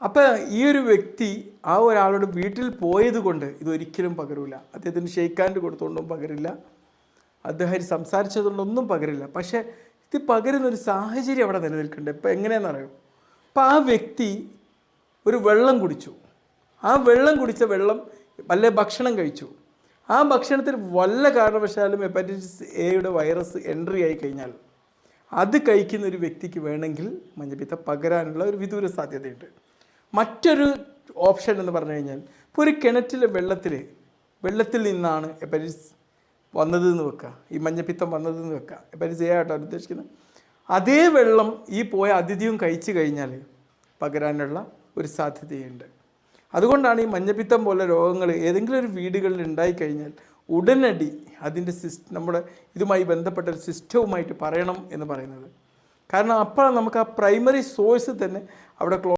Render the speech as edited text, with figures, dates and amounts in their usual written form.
അപ്പോൾ ഈ ഒരു വ്യക്തി ആ ഒരാളോട് വീട്ടിൽ പോയത് കൊണ്ട് ഇതൊരിക്കലും പകരില്ല. അദ്ദേഹത്തിന് ഷെയ്ക്ക് ഹാൻഡ് കൊടുത്തുകൊണ്ടും പകരില്ല, അദ്ദേഹം സംസാരിച്ചതുകൊണ്ടൊന്നും പകരില്ല. പക്ഷേ ഇത് പകരുന്നൊരു സാഹചര്യം അവിടെ നിലനിൽക്കുന്നുണ്ട്. ഇപ്പോൾ എങ്ങനെയാണെന്ന് അറിയോ? അപ്പോൾ ആ വ്യക്തി ഒരു വെള്ളം കുടിച്ചു, ആ വെള്ളം കുടിച്ച വെള്ളം വല്ല ഭക്ഷണം കഴിച്ചു, ആ ഭക്ഷണത്തിൽ വല്ല കാരണവശാലും ഹെപ്പറ്റൈറ്റിസ് എയുടെ വൈറസ് എൻട്രി ആയി കഴിഞ്ഞാൽ അത് കഴിക്കുന്ന ഒരു വ്യക്തിക്ക് വേണമെങ്കിൽ മഞ്ഞപ്പിത്തം പകരാനുള്ള ഒരു വിദൂര സാധ്യതയുണ്ട്. മറ്റൊരു ഓപ്ഷൻ എന്ന് പറഞ്ഞു കഴിഞ്ഞാൽ, ഇപ്പോൾ ഒരു കിണറ്റിലെ വെള്ളത്തിൽ നിന്നാണ് ഹെപ്പറ്റൈറ്റിസ് വന്നതെന്ന് വെക്കുക, ഈ മഞ്ഞപ്പിത്തം വന്നതെന്ന് വെക്കുക, ഹെപ്പറ്റൈറ്റിസ് എ ആയിട്ടാണ് ഉദ്ദേശിക്കുന്നത്. അതേ വെള്ളം ഈ പോയ അതിഥിയും കഴിച്ചു കഴിഞ്ഞാൽ പകരാനുള്ള ഒരു സാധ്യതയുണ്ട്. അതുകൊണ്ടാണ് ഈ മഞ്ഞപ്പിത്തം പോലെ രോഗങ്ങൾ ഏതെങ്കിലും ഒരു വീടുകളിൽ ഉണ്ടായിക്കഴിഞ്ഞാൽ ഉടനടി അതിൻ്റെ നമ്മുടെ ഇതുമായി ബന്ധപ്പെട്ട ഒരു സിസ്റ്റവുമായിട്ട് പറയണം എന്ന് പറയുന്നത്. കാരണം അപ്പോൾ നമുക്ക് ആ പ്രൈമറി സോഴ്സ് തന്നെ അവിടെ